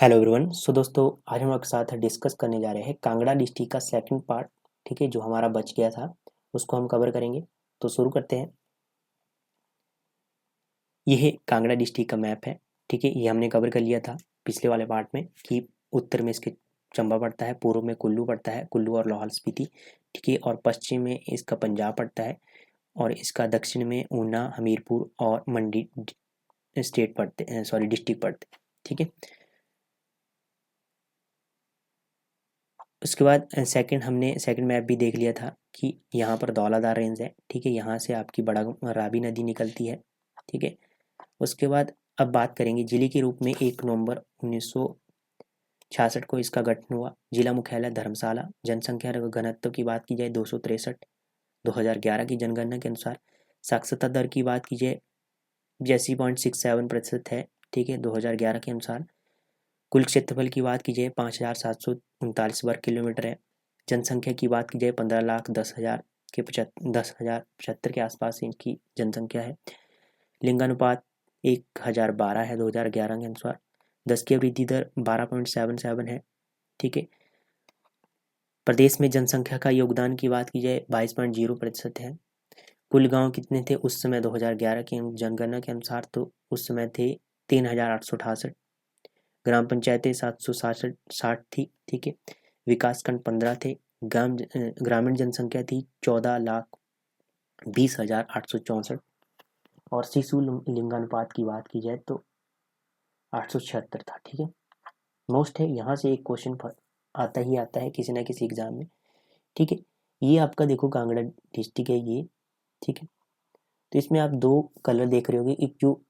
Hello everyone. सो दोस्तों, आज हम आपके साथ डिस्कस करने जा रहे हैं कांगड़ा डिस्ट्रिक्ट का सेकंड पार्ट। ठीक है, जो हमारा बच गया था उसको हम कवर करेंगे। तो शुरू करते हैं। यह कांगड़ा डिस्ट्रिक्ट का मैप है। ठीक है, ये हमने कवर कर लिया था पिछले वाले पार्ट में कि उत्तर में इसके चंबा पड़ता है, पूर्व में कुल्लू पड़ता है, कुल्लू और लाहौल स्पीति। ठीक है, और पश्चिम में इसका पंजाब पड़ता है, और इसका दक्षिण में ऊना, हमीरपुर और मंडी स्टेट पड़ते हैं, सॉरी डिस्ट्रिक्ट पड़ते हैं। ठीक है, उसके बाद हमने सेकंड मैप भी देख लिया था कि यहाँ पर धौलाधार रेंज है। ठीक है, यहाँ से आपकी बड़ा रावी नदी निकलती है। ठीक है, उसके बाद अब बात करेंगे जिले के रूप में 1 नवंबर 1966 को इसका गठन हुआ। जिला मुख्यालय धर्मशाला। जनसंख्या घनत्व की बात की जाए 263, 2011 की जनगणना के अनुसार। साक्षरता दर की बात की जाए 82.67% है। ठीक है, 2011 के अनुसार। कुल क्षेत्रफल की बात की जाए 5,739 वर्ग किलोमीटर है। जनसंख्या की बात की जाए 15,10,000 के 10,075 के आसपास इनकी जनसंख्या है। लिंगानुपात 1,012 है 2011 के अनुसार। 10 की वृद्धि दर 12.77 है। ठीक है, प्रदेश में जनसंख्या का योगदान की बात की जाए 22.0% है। कुल गांव कितने थे उस समय 2011 की जनगणना के अनुसार? तो उस समय थे 3,868। ग्राम पंचायतें 766 थी। ठीक है, विकास खंड 15 थे। ग्रामीण जनसंख्या थी 14,20,864। और शिशु लिंगानुपात की बात की जाए तो 876 था। ठीक है, मोस्ट है, यहाँ से एक क्वेश्चन आता ही आता है किसी ना किसी एग्जाम में। ठीक है, ये आपका देखो कांगड़ा डिस्ट्रिक्ट है ये। ठीक है, तो इसमें आप दो कलर देख रहे होगे, एक जो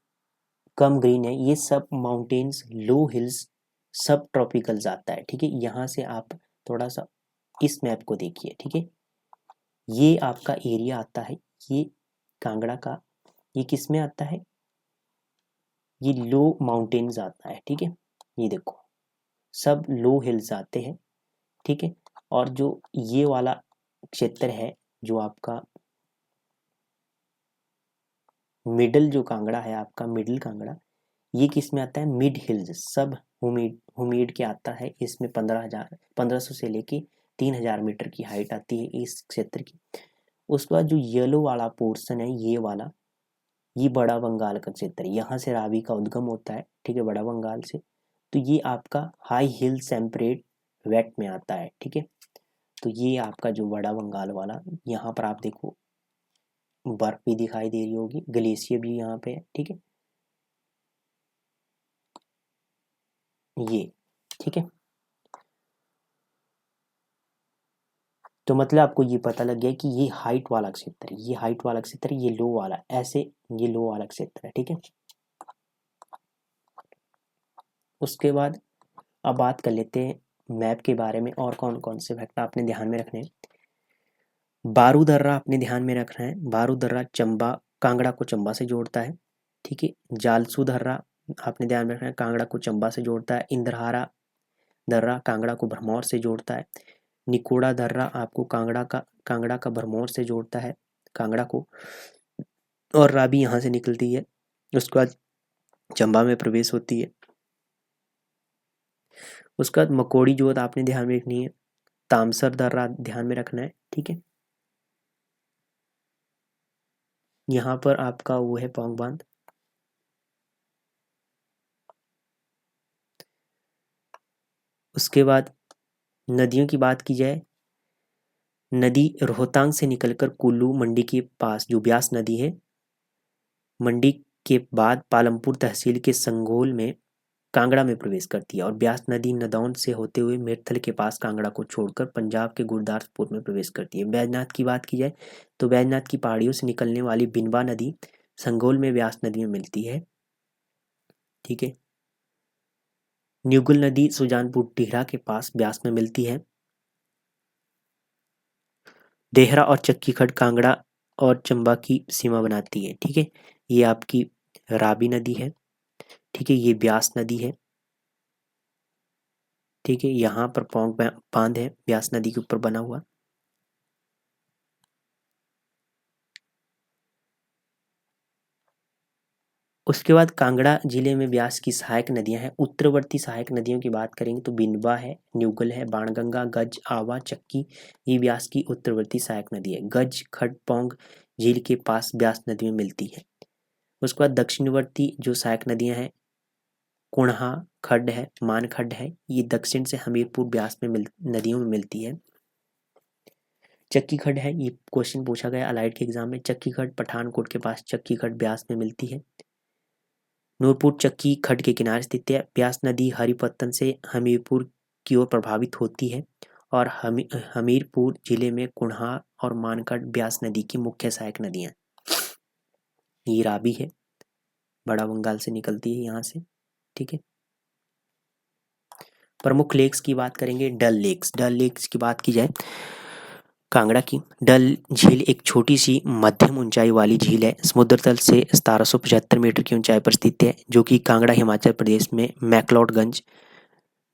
कम ग्रीन है ये सब माउंटेन्स, लो हिल्स, सब ट्रॉपिकल्स आता है। ठीक है, यहाँ से आप थोड़ा सा इस मैप को देखिए। ठीक है, ये आपका एरिया आता है, ये कांगड़ा का, ये किस में आता है? ये लो माउंटेन्स आता है। ठीक है, ये देखो सब लो हिल्स आते हैं। ठीक है, और जो ये वाला क्षेत्र है जो आपका मिडल जो कांगड़ा है, आपका मिडिल कांगड़ा, ये किस में आता है? मिड हिल्स, सब हुमीड के आता है। इसमें 1500 से लेके 3,000 मीटर की हाइट आती है इस क्षेत्र की। उसके बाद जो येलो वाला पोर्शन है, ये वाला, ये बड़ा बंगाल का क्षेत्र है। यहाँ से रावी का उद्गम होता है। ठीक है, बड़ा बंगाल से। तो ये आपका हाई हिल टेम्परेट वेट में आता है। ठीक है, तो ये आपका जो बड़ा बंगाल वाला, यहाँ पर आप देखो बर्फ भी दिखाई दे रही होगी, ग्लेशियर भी यहाँ पे है। ठीक है, ये ठीक है, तो मतलब आपको ये पता लग गया कि ये हाइट वाला क्षेत्र है, ये हाइट वाला क्षेत्र, ये लो वाला, ऐसे ये लो वाला क्षेत्र है। ठीक है, उसके बाद अब बात कर लेते हैं मैप के बारे में और कौन कौन से फैक्टर आपने ध्यान में रखने हैं। बारू दर्रा आपने ध्यान में रखना है। बारू दर्रा चंबा, कांगड़ा को चंबा से जोड़ता है। ठीक है, जालसू दर्रा आपने ध्यान में रखना है, कांगड़ा को चंबा से जोड़ता है। इंद्रहारा दर्रा कांगड़ा को भरमौर से जोड़ता है। निकोड़ा दर्रा आपको कांगड़ा का भरमौर से जोड़ता है, कांगड़ा को। और रावी यहाँ से निकलती है, उसके बाद चंबा में प्रवेश होती है। उसके बाद मकोड़ी जोत आपने ध्यान में रखनी है। तामसर दर्रा ध्यान में रखना है। ठीक है, यहाँ पर आपका वो है पौंग बांध। उसके बाद नदियों की बात की जाए, नदी रोहतांग से निकलकर कुल्लू मंडी के पास जो ब्यास नदी है, मंडी के बाद पालमपुर तहसील के संगोल में कांगड़ा में प्रवेश करती है। और ब्यास नदी नदौन से होते हुए मेरथल के पास कांगड़ा को छोड़कर पंजाब के गुरदासपुर में प्रवेश करती है। बैजनाथ की बात की जाए तो बैजनाथ की पहाड़ियों से निकलने वाली बिनवा नदी संगोल में ब्यास नदी में मिलती है। ठीक है, न्यूगल नदी सुजानपुर टिहरा के पास ब्यास में मिलती है। देहरा और चक्की खड कांगड़ा और चंबा की सीमा बनाती है। ठीक है, ये आपकी रावी नदी है। ठीक है, ये ब्यास नदी है। ठीक है, यहाँ पर पौंग बांध है ब्यास नदी के ऊपर बना हुआ। उसके बाद कांगड़ा जिले में ब्यास की सहायक नदियां हैं। उत्तरवर्ती सहायक नदियों की बात करेंगे तो बिनबा है, न्यूगल है, बाणगंगा, गज, आवा, चक्की, ये ब्यास की उत्तरवर्ती सहायक नदी है। गज खड पोंग झील के पास ब्यास नदी में मिलती है। उसके बाद दक्षिणवर्ती जो सहायक नदियां हैं, कुण्हा खड्ड है, मान खड्ड है, ये दक्षिण से हमीरपुर ब्यास में नदियों में मिलती है। चक्की खड्ड है, ये क्वेश्चन पूछा गया अलाइड के एग्जाम में। चक्की खड्ड पठानकोट के पास चक्की खड्ड ब्यास में मिलती है। नूरपुर चक्की खड्ड के किनारे स्थित है। ब्यास नदी हरिपत्तन से हमीरपुर की ओर प्रभावित होती है और हमीरपुर जिले में कुण्हा और मानखड्ड ब्यास नदी की मुख्य सहायक नदियां। ये रावी है, बड़ा बंगाल से निकलती है यहाँ से, ठीक है। प्रमुख लेक्स की बात करेंगे, डल लेक्स। डल लेक्स की बात की जाए कांगड़ा की, डल झील एक छोटी सी मध्यम ऊंचाई वाली झील है। समुद्र तल से 1775 मीटर की ऊंचाई पर स्थित है, जो कि कांगड़ा हिमाचल प्रदेश में मैक्लोडगंज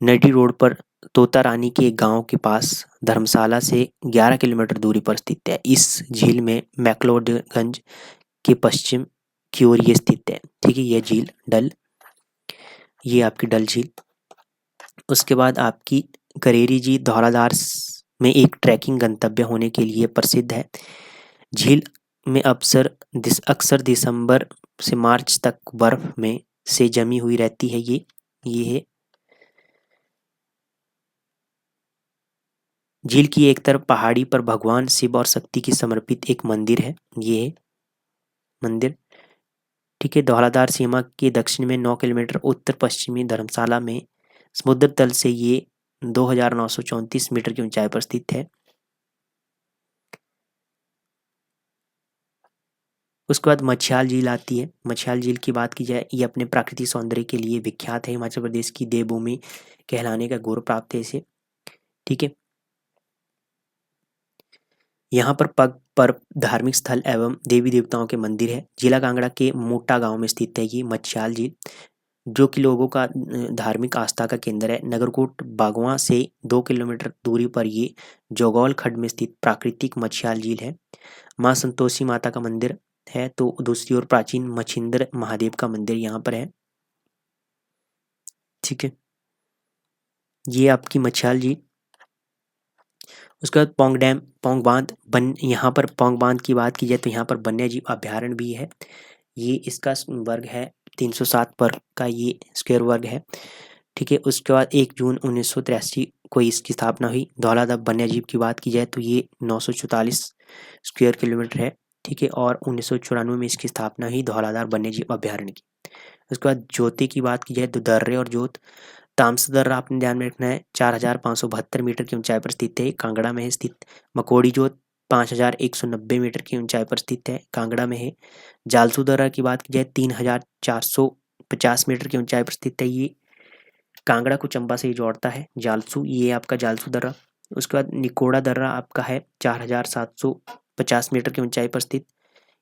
नडी रोड पर तोता रानी के गांव के पास धर्मशाला से 11 किलोमीटर दूरी पर स्थित है। इस झील में मैक्लोडगंज के पश्चिम की ओर ये स्थित है, ठीक है। यह झील डल, ये आपकी डल झील। उसके बाद आपकी करेरी झील धौलाधार में एक ट्रैकिंग गंतव्य होने के लिए प्रसिद्ध है। झील में अक्सर दिसंबर से मार्च तक बर्फ में से जमी हुई रहती है। ये है झील की एक तरफ पहाड़ी पर भगवान शिव और शक्ति की समर्पित एक मंदिर है, ये है मंदिर, ठीक है। धौलाधार सीमा के दक्षिण में 9 किलोमीटर उत्तर पश्चिमी धर्मशाला में समुद्र तल से ये 2934 मीटर की ऊंचाई पर स्थित है। उसके बाद मछयाल झील आती है। मछयाल झील की बात की जाए, ये अपने प्राकृतिक सौंदर्य के लिए विख्यात है। हिमाचल प्रदेश की देवभूमि कहलाने का गौरव प्राप्त है इसे, ठीक है। यहाँ पर धार्मिक स्थल एवं देवी देवताओं के मंदिर है। जिला कांगड़ा के मोटा गांव में स्थित है ये मछयाल झील, जो कि लोगों का धार्मिक आस्था का केंद्र है। नगरकोट बागवां से 2 किलोमीटर दूरी पर ये जोगौल खड्ड में स्थित प्राकृतिक मछयाल झील है। माँ संतोषी माता का मंदिर है, तो दूसरी ओर प्राचीन मछिंद्र महादेव का मंदिर यहाँ पर है, ठीक है। ये आपकी मछयाल झील। उसके बाद पौंग डैम, पौंग बांध, यहाँ पर पौंग बांध की बात की जाए तो यहाँ पर वन्य जीव अभ्यारण्य भी है। ये इसका वर्ग है 307 वर्ग का ये स्क्वायर वर्ग है, ठीक है। उसके बाद 1 जून 1983 को इसकी स्थापना हुई। धौलाधार वन्य जीव की बात की जाए तो ये 944 स्क्वायर किलोमीटर है, ठीक है। और 1994 में इसकी स्थापना हुई धौलाधार वन्य जीव अभ्यारण्य की। उसके बाद जोते की बात की जाए तो दर्रे और जोत, तामसा दर्रा आपने ध्यान में रखना है, 4572 मीटर की ऊंचाई पर स्थित है, कांगड़ा में है स्थित। मकोड़ी जोत 5190 मीटर की ऊंचाई पर स्थित है, कांगड़ा में है। जालसू दर्रा की बात की जाए 3450 मीटर की ऊंचाई पर स्थित है, ये कांगड़ा को चंबा से जोड़ता है जालसू, ये आपका जालसू दर्रा। उसके बाद निकोड़ा दर्रा आपका है 4750 मीटर की ऊंचाई पर स्थित,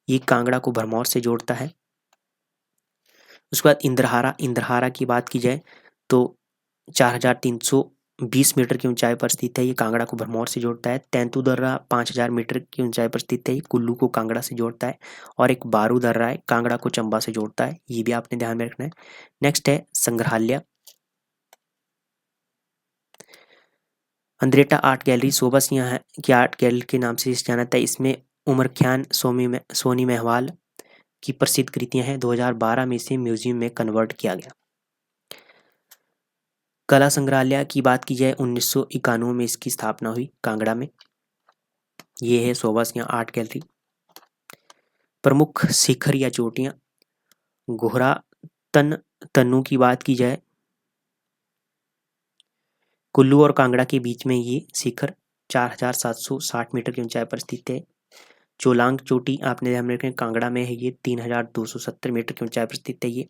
ये कांगड़ा को भरमौर से जोड़ता है। उसके बाद इंद्रहारा की बात की जाए तो 4320 मीटर की ऊंचाई पर स्थित है, ये कांगड़ा को भरमौर से जोड़ता है। तेंतु दर्रा 5000 मीटर की ऊंचाई पर स्थित है, ये कुल्लू को कांगड़ा से जोड़ता है। और एक बारू दर्रा है, कांगड़ा को चंबा से जोड़ता है, ये भी आपने ध्यान में रखना है। नेक्स्ट है संग्रहालय, अंद्रेटा आर्ट गैलरी शोभा सिंह की आर्ट गैलरी के नाम से जाना था। इसमें उमर ख्यान सोनी मेहवाल की प्रसिद्ध कृतियां हैं। 2012 में इसे म्यूजियम में कन्वर्ट किया गया। कला संग्रहालय की बात की जाए 1991 में इसकी स्थापना हुई कांगड़ा में, ये है शोभा सिंह आर्ट गैलरी। प्रमुख शिखर या चोटियां, गोहरा तन्नू की बात की जाए, कुल्लू और कांगड़ा के बीच में ये शिखर 4760 मीटर की ऊंचाई पर स्थित है। चोलांग चोटी आपने ध्यान में रखें, कांगड़ा में है, ये 3270 मीटर की ऊंचाई पर स्थित है, ये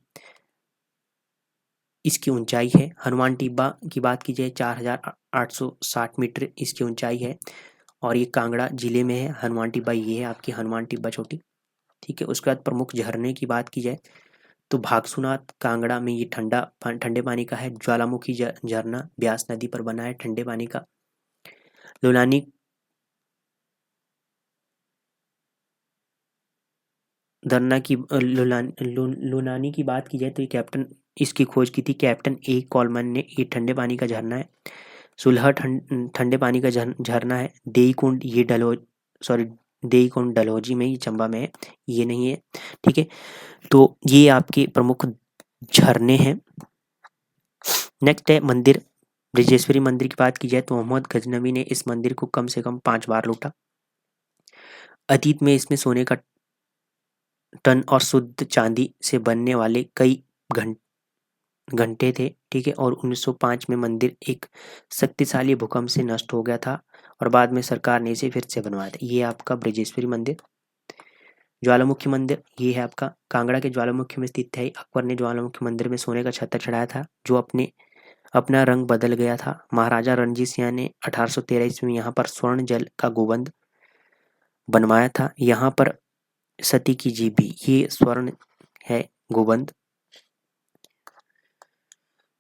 इसकी ऊंचाई है। हनुमान टिब्बा की बात की जाए 4860 मीटर इसकी ऊंचाई है, और ये कांगड़ा जिले में है। हनुमान टिब्बा ये है आपकी हनुमान टिब्बा चोटी, ठीक है। उसके बाद प्रमुख झरने की बात की जाए तो भागसूनाथ कांगड़ा में ये ठंडे पानी का है। ज्वालामुखी झरना ब्यास नदी पर बना है, ठंडे पानी का। लुलानी धरना की लुनानी की बात की जाए तो ये कैप्टन इसकी खोज की थी कैप्टन ए कॉलमैन ने। ये ठंडे पानी का झरना है। सुलह ठंडे पानी का झरना है। देईकुंड ये देईकुंड डलहौजी में, ये चंबा में है, ये नहीं है। ठीक है, तो ये आपके प्रमुख झरने हैं। नेक्स्ट है मंदिर। ब्रजेश्वरी मंदिर की बात की जाए तो मोहम्मद गजनवी ने इस मंदिर को कम से कम 5 बार लूटा। अतीत में इसमें सोने का टन और शुद्ध चांदी से बनने वाले कई घंटे थे। ठीक है, और 1905 में मंदिर एक शक्तिशाली भूकंप से नष्ट हो गया था और बाद में सरकार ने इसे फिर से बनवाया था। ये आपका ब्रजेश्वरी मंदिर। ज्वालामुखी मंदिर, ये है आपका कांगड़ा के ज्वालामुखी में स्थित है। अकबर ने ज्वालामुखी मंदिर में सोने का छत्र चढ़ाया था जो अपना रंग बदल गया था। महाराजा रणजीत सिंह ने 1813 ईस्वी में यहाँ पर स्वर्ण जल का गुंबद बनवाया था। यहाँ पर सती की जीभी, ये स्वर्ण है गुंबद।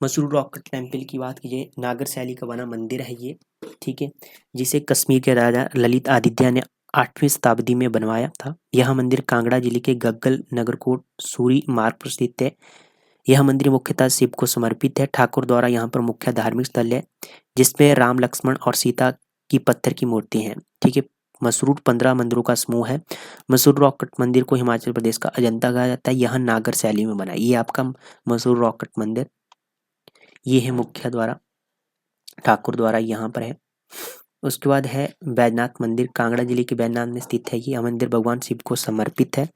मसूर रॉक टेम्पल की बात कीजिए, नागर शैली का बना मंदिर है ये। ठीक है, जिसे कश्मीर के राजा ललित आदित्य ने 8वीं शताब्दी में बनवाया था। यह मंदिर कांगड़ा जिले के गग्गल नगरकोट सूरी मार्ग पर स्थित है। यह मंदिर मुख्यतः शिव को समर्पित है। ठाकुर द्वारा यहाँ पर मुख्य धार्मिक स्थल है जिसमें राम लक्ष्मण और सीता की पत्थर की मूर्ति है। ठीक है, मसरूर 15 मंदिरों का समूह है। मसूर रॉक मंदिर को हिमाचल प्रदेश का अजंता कहा जाता है। यह नागर शैली में बना है। ये आपका मसूर रॉक मंदिर, ये है मुख्य द्वारा, ठाकुर द्वारा यहाँ पर है। उसके बाद है बैजनाथ मंदिर, कांगड़ा जिले के बैजनाथ में स्थित है। यह मंदिर भगवान शिव को समर्पित है।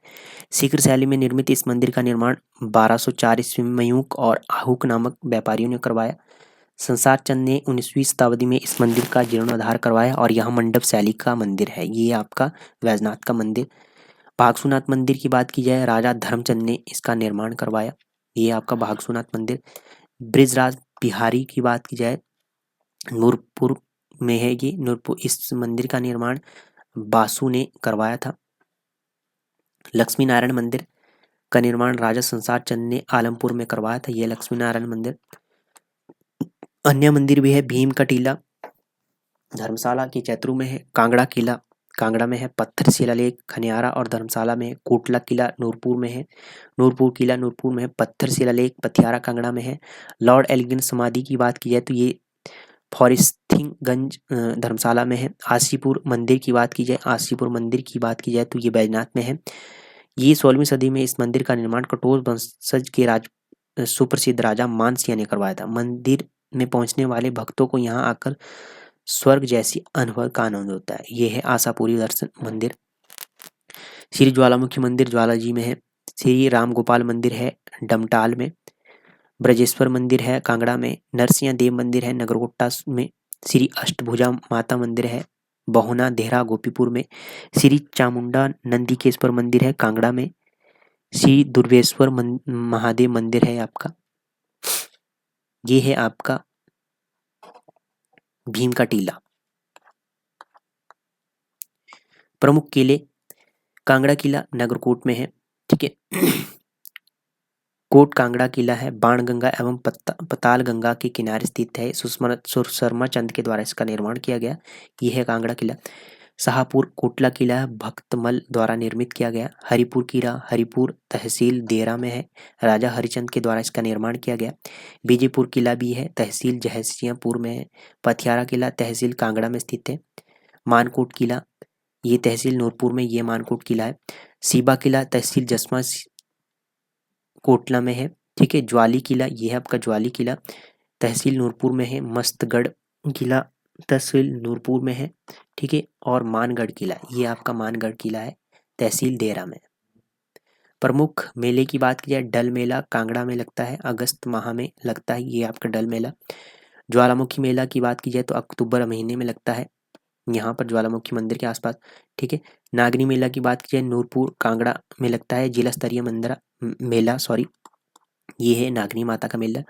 शीघ्र शैली में निर्मित इस मंदिर का निर्माण 1204 ईस्वी में मयूक और आहूक नामक व्यापारियों ने करवाया। संसार चंद ने 19वीं शताब्दी में इस मंदिर का जीर्णोद्धार करवाया और यह मंडप शैली का मंदिर है। ये आपका बैजनाथ का मंदिर। भागसूनाथ मंदिर की बात की जाए, राजा धर्मचंद ने इसका निर्माण करवाया। ये आपका भागसूनाथ मंदिर। ब्रिजराज बिहारी की बात की जाए, नूरपुर में है ये। नूरपुर, इस मंदिर का निर्माण बासु ने करवाया था। लक्ष्मी नारायण मंदिर का निर्माण राजा संसार चंद ने आलमपुर में करवाया था। यह लक्ष्मी नारायण मंदिर। अन्य मंदिर भी है, भीम का टीला धर्मशाला के चैत्रु में है। कांगड़ा किला कांगड़ा में है। पत्थर शिलालेख खनियारा और धर्मशाला में है। कोटला किला नूरपुर में है। नूरपुर किला नूरपुर में है। पत्थर शिलालेख पथियारा कांगड़ा में है। लॉर्ड एलिगन समाधि की बात की जाए तो ये फॉरेस्टिंगगंज धर्मशाला में है। आशीपुर मंदिर की बात की जाए, आशीपुर मंदिर की बात की जाए तो ये बैजनाथ में है। ये 16वीं सदी में इस मंदिर का निर्माण कटोच वंशज के सुप्रसिद्ध राजा मानसिंह ने करवाया था। मंदिर में पहुंचने वाले भक्तों को यहाँ आकर स्वर्ग जैसी अनुभव का आनंद होता है। ये है आशापुरी दर्शन मंदिर। श्री ज्वालामुखी मंदिर ज्वालाजी में है। श्री राम गोपाल मंदिर है डमटाल में। ब्रजेश्वर मंदिर है कांगड़ा में। नरसिंह देव मंदिर है नगरकोटा में। श्री अष्टभुजा माता मंदिर है बहुना देहरा गोपीपुर में। श्री चामुंडा नंदीकेश्वर मंदिर है कांगड़ा में। श्री दुर्वेश्वर महादेव मंदिर है आपका। ये है आपका भीम का टीला। प्रमुख किले, कांगड़ा किला नगरकोट में है। ठीक है, कोट कांगड़ा किला है, बाणगंगा एवं पताल गंगा के किनारे स्थित है। सुशर्मा चंद के द्वारा इसका निर्माण किया गया। यह है कांगड़ा किला। शाहपुर कोटला किला भक्तमल द्वारा निर्मित किया गया। हरिपुर किला हरिपुर तहसील देरा में है। राजा हरिचंद के द्वारा इसका निर्माण किया गया। बीजेपुर किला भी है, तहसील जहसियापुर में है। पथियारा किला तहसील कांगड़ा में स्थित है। मानकोट किला ये तहसील नूरपुर में, ये मानकोट किला है। सीबा किला तहसील जसमा कोटला में है। ठीक है, ज्वाली किला ये है आपका ज्वाली किला, तहसील नूरपुर में है। मस्तगढ़ किला तहसील नूरपुर में है। ठीक है, और मानगढ़ किला ये आपका मानगढ़ किला है, तहसील देरा में। प्रमुख मेले की बात की जाए, डल मेला कांगड़ा में लगता है, अगस्त माह में लगता है, ये आपका डल मेला। ज्वालामुखी मेला की बात की जाए तो अक्टूबर महीने में लगता है यहाँ पर ज्वालामुखी मंदिर के आसपास। ठीक है, नागनी मेला की बात की जाए नूरपुर कांगड़ा में लगता है, जिला स्तरीय मेला सॉरी, ये है नागनी माता का मेला।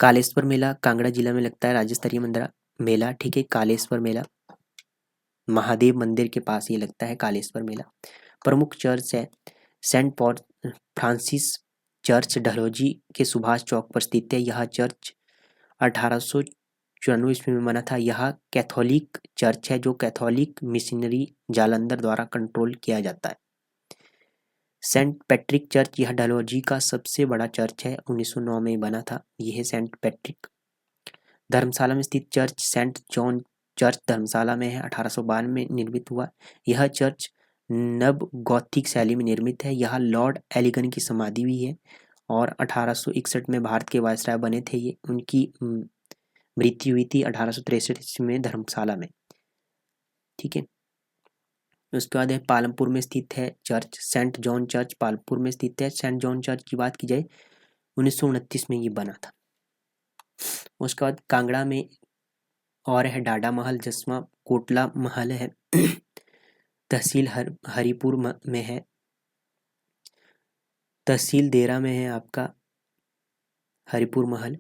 कालेश्वर मेला कांगड़ा जिला में लगता है, राज्य स्तरीय मेला। ठीक है, कालेश्वर मेला महादेव मंदिर के पास ये लगता है कालेश्वर मेला। प्रमुख चर्च है Saint Paul Francis church Dalhousie के सुभाष चौक पर स्थित है। यह चर्च 1894 ईस्वी में बना था। यह कैथोलिक चर्च है जो कैथोलिक मिशनरी जालंधर द्वारा कंट्रोल किया जाता है। सेंट पैट्रिक चर्च, यह डलहौजी का सबसे बड़ा चर्च है, 1909 में बना था। यह है सेंट पैट्रिक। धर्मशाला में स्थित चर्च सेंट जॉन चर्च धर्मशाला में है, 1852 में निर्मित हुआ। यह चर्च नव गॉथिक शैली में निर्मित है। यहाँ लॉर्ड एलिगन की समाधि भी है और 1861 में भारत के वायसराय बने थे ये। उनकी मृत्यु हुई थी 1863 ईस्वी में धर्मशाला में। ठीक है, उसके बाद है पालमपुर में स्थित है church Saint John church, Palampur में स्थित है। सेंट जॉन चर्च की बात की जाए 1929 में ये बना था। उसके बाद कांगड़ा में और है डाडा महल, जसवा कोटला महल है तहसील हरिपुर में है। तहसील देरा में है आपका हरिपुर महल।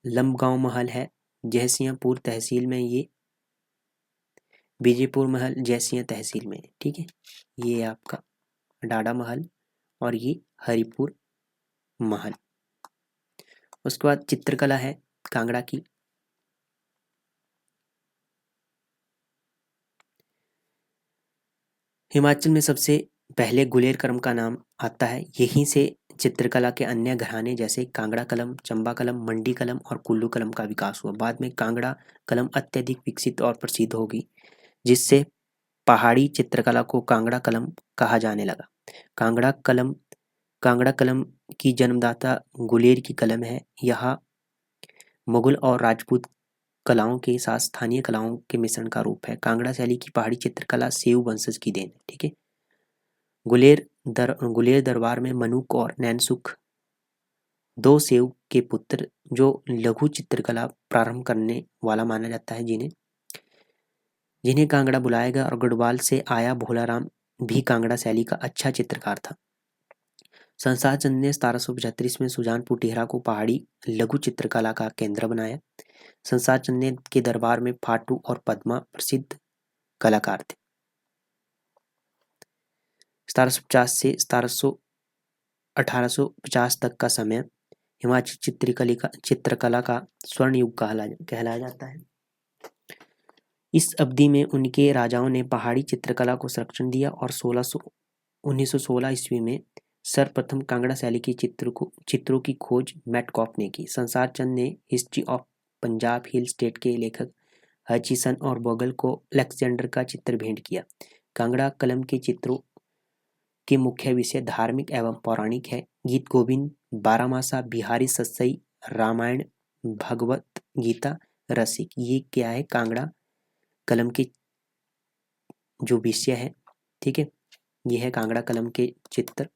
लंबगांव महल है जयसिंहपुर तहसील में, ये विजयपुर महल जयसिंह तहसील में। ठीक है, ये आपका डाडा महल और ये हरिपुर महल। उसके बाद चित्रकला है कांगड़ा की। हिमाचल में सबसे पहले गुलेर कलम का नाम आता है। यहीं से चित्रकला के अन्य घराने जैसे कांगड़ा कलम, चंबा कलम, मंडी कलम और कुल्लू कलम का विकास हुआ। बाद में कांगड़ा कलम अत्यधिक विकसित और प्रसिद्ध होगी, जिससे पहाड़ी चित्रकला को कांगड़ा कलम कहा जाने लगा। कांगड़ा कलम की जन्मदाता गुलेर की कलम है। यह मुगल और राजपूत कलाओं के साथ स्थानीय कलाओं के मिश्रण का रूप है। कांगड़ा शैली की पहाड़ी चित्रकला सेऊ वंशज की देन है। ठीक है, गुलेर दरबार में मनुक और नैनसुख दो सेऊ के पुत्र जो लघु चित्रकला प्रारंभ करने वाला माना जाता है, जिन्हें कांगड़ा बुलाया गया। और गढ़वाल से आया भोलाराम भी कांगड़ा शैली का अच्छा चित्रकार था। संसार चंद ने 1775 में सुजानपुर टिहरा को पहाड़ी लघु चित्रकला का केंद्र बनाया। संसार चंद के दरबार में फाटू और पद्मा प्रसिद्ध कलाकार थे। 1750 से 1850 तक का समय हिमाचल चित्रकला का स्वर्ण युग कहलाया जाता है। इस अवधि में उनके राजाओं ने पहाड़ी चित्रकला को संरक्षण दिया और 1916 ईस्वी में सर्वप्रथम कांगड़ा शैली के चित्रों की खोज मैटकॉफ ने की। संसार चंद ने history of Punjab hill state के लेखक हचिसन और बोगल को अलेक्जेंडर का चित्र भेंट किया। कांगड़ा कलम के चित्रों के मुख्य विषय धार्मिक एवं पौराणिक है। गीत गोविंद, बारामासा, बिहारी सत्सई, रामायण, भगवत गीता, रसिक, ये क्या है कांगड़ा कलम के जो विषय है। ठीक है, ये है कांगड़ा कलम के चित्र।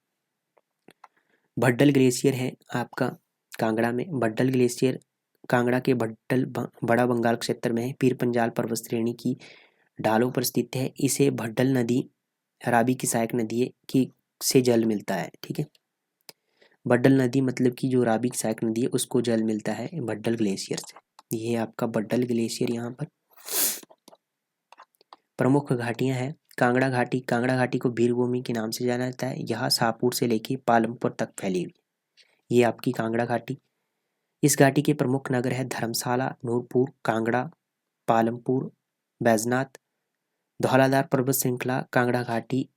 भड्डल ग्लेशियर है आपका कांगड़ा में। भड्डल ग्लेशियर कांगड़ा के भड्डल बड़ा बंगाल क्षेत्र में है। पीर पंजाल पर्वत श्रेणी की ढालों पर स्थित है। इसे भड्डल नदी रावी की सहायक नदी की से जल मिलता है। ठीक है, भड्डल नदी मतलब कि जो रावी की सहायक नदी है उसको जल मिलता है भड्डल ग्लेशियर से। ये आपका भड्डल ग्लेशियर। यहाँ पर प्रमुख घाटियां हैं कांगड़ा घाटी। कांगड़ा घाटी को वीरभूमि के नाम से जाना जाता है। यह शाहपुर से लेके पालमपुर तक फैली हुई। ये आपकी कांगड़ा घाटी। इस घाटी के प्रमुख नगर है धर्मशाला, नूरपुर, कांगड़ा, पालमपुर, बैजनाथ। धौलाधार पर्वत श्रृंखला कांगड़ा घाटी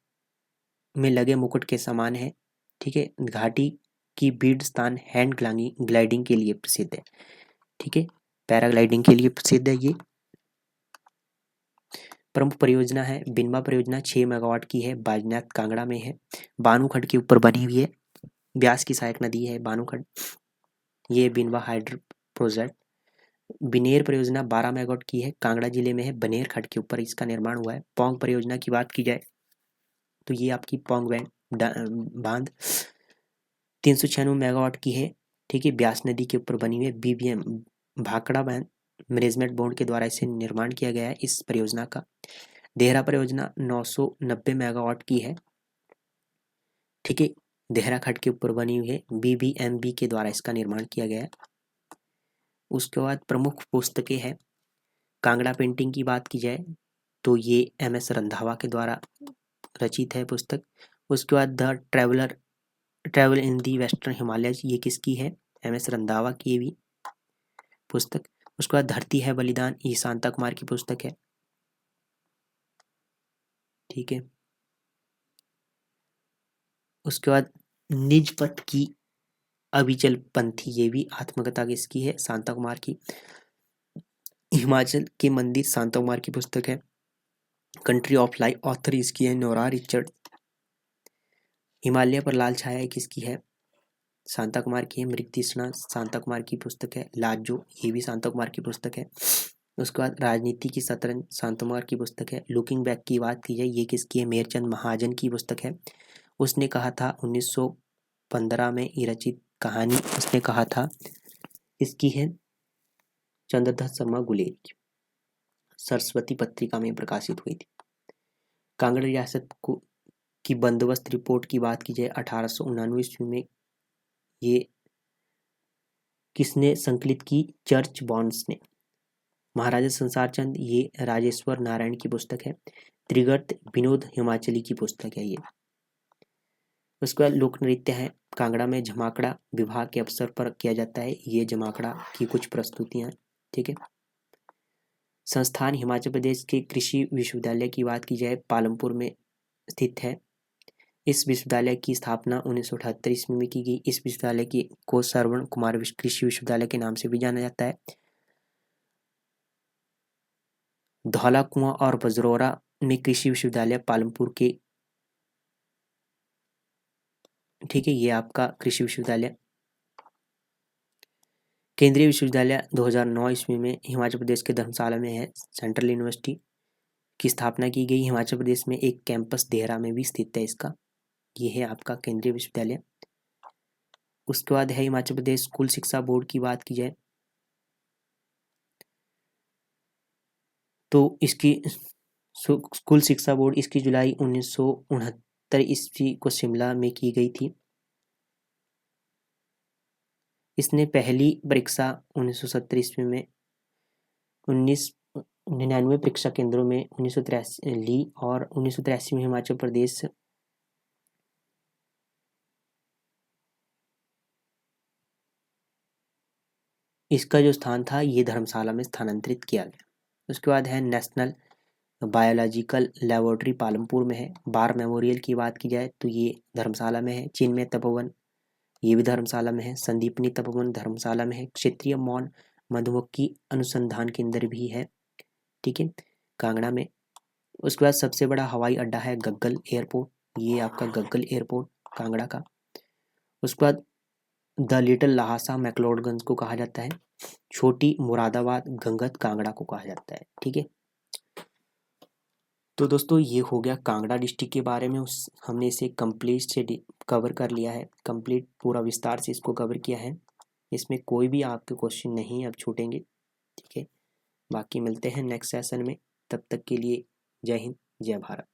में लगे मुकुट के समान है। ठीक है, घाटी की बीड स्थान हैंड ग्लाइडिंग के लिए प्रसिद्ध है। ठीक है, पैराग्लाइडिंग के लिए प्रसिद्ध है ये। प्रमुख परियोजना है बिनवा परियोजना, 6 मेगावाट की है, बाजनाथ कांगड़ा में है। बानूखंड के ऊपर बनी हुई है, ब्यास की सहायक नदी है बानूखंड। ये बिनवा हाइड्रो प्रोजेक्ट। बिनेर परियोजना 12 मेगावाट की है, कांगड़ा जिले में है, बनेर खड्ड के ऊपर इसका निर्माण हुआ है। पोंग परियोजना की बात की जाए तो ये आपकी पोंग बांध 396 मेगावाट की है। ठीक है, ब्यास नदी के ऊपर बनी हुई है। बीबीएम भाखड़ा बांध मैनेजमेंट बोर्ड के द्वारा इसे निर्माण किया गया है इस परियोजना का। देहरा परियोजना 990 मेगावाट की है। ठीक है, देहरा खड्ड के ऊपर बनी हुई है। बीबीएमबी के द्वारा इसका निर्माण किया गया है। उसके बाद प्रमुख पुस्तकें हैं। कांगड़ा पेंटिंग की बात की जाए तो ये एमएस रंधावा के द्वारा रचित है पुस्तक। उसके बाद the travel in the western Himalayas, ये किसकी है? एमएस रंधावा की भी पुस्तक। उसके बाद धरती है बलिदान, ये शांता कुमार की पुस्तक है। ठीक है, उसके बाद निजपत की अविचल पंथी, ये भी आत्मकथा किसकी है? शांता कुमार की। हिमाचल के मंदिर शांता कुमार की पुस्तक है। कंट्री ऑफ लाइफ ऑथर इसकी है नोरा रिचर्ड। हिमालय पर लाल छाया किसकी है? शांता कुमार की है। मृगतृष्णा शांता कुमार की पुस्तक है। लाजो, ये भी शांता कुमार की पुस्तक है। उसके बाद राजनीति की शतरंज शांता कुमार की पुस्तक है। लुकिंग बैक की बात की जाए, ये किसकी है? मेरचंद महाजन की पुस्तक है। उसने कहा था 1915 में ये रचित कहानी उसने कहा था इसकी है चंद्रदत्त शर्मा गुलेरी की, सरस्वती पत्रिका में प्रकाशित हुई थी। कांगड़ा रियासत को की बंदोबस्त रिपोर्ट की बात की जाए 1899 ईस्वी में ये किसने संकलित की? चर्च बॉन्ड्स ने। महाराजा संसार चंद, ये राजेश्वर नारायण की पुस्तक है। त्रिगर्त विनोद हिमाचली की पुस्तक है ये। उसके बाद लोक नृत्य है। कांगड़ा में जमाकड़ा विवाह के अवसर पर किया जाता है। ये जमाकड़ा की कुछ प्रस्तुतियां, ठीक है। संस्थान हिमाचल प्रदेश के कृषि विश्वविद्यालय की बात की जाए पालमपुर में स्थित है। इस विश्वविद्यालय की स्थापना 1978 ईस्वी में की गई। इस विश्वविद्यालय की को श्रवण कुमार कृषि विश्वविद्यालय के नाम से भी जाना जाता है। धौला कुआं और बजरौरा में कृषि विश्वविद्यालय पालमपुर के, ठीक है, ये आपका कृषि विश्वविद्यालय। केंद्रीय विश्वविद्यालय 2009 ईस्वी में हिमाचल प्रदेश के धर्मशाला में है। सेंट्रल यूनिवर्सिटी की स्थापना की गई। हिमाचल प्रदेश में एक कैंपस देहरा में भी स्थित है इसका। ये है आपका केंद्रीय विश्वविद्यालय। उसके बाद है हिमाचल प्रदेश स्कूल शिक्षा बोर्ड की बात की जाए तो इसकी स्कूल शिक्षा बोर्ड इसकी जुलाई 1969 ईस्वी को शिमला में की गई थी। इसने पहली परीक्षा 1970 ईस्वी में 1999 परीक्षा केंद्रों में 1983 ली और 1983 में हिमाचल प्रदेश इसका जो स्थान था ये धर्मशाला में स्थानांतरित किया गया। उसके बाद है नेशनल बायोलॉजिकल लेबोरेटरी पालमपुर में है। बार मेमोरियल की बात की जाए तो ये धर्मशाला में है। चिन्मय तपोवन ये भी धर्मशाला में है। संदीपनी तपोवन धर्मशाला में है। क्षेत्रीय मौन मधुमक्खी अनुसंधान केंद्र भी है, ठीक है, कांगड़ा में। उसके बाद सबसे बड़ा हवाई अड्डा है गग्गल एयरपोर्ट, ये आपका गग्गल एयरपोर्ट कांगड़ा का। उसके बाद द लिटिल लहासा मैक्लोडगंज को कहा जाता है। छोटी मुरादाबाद गंगत कांगड़ा को कहा जाता है, ठीक है। तो दोस्तों ये हो गया कांगड़ा डिस्ट्रिक्ट के बारे में। हमने इसे कंप्लीट से कवर कर लिया है, कंप्लीट पूरा विस्तार से इसको कवर किया है। इसमें कोई भी आपके क्वेश्चन नहीं अब छूटेंगे, ठीक है। बाकी मिलते हैं नेक्स्ट सेशन में, तब तक के लिए जय हिंद जय भारत।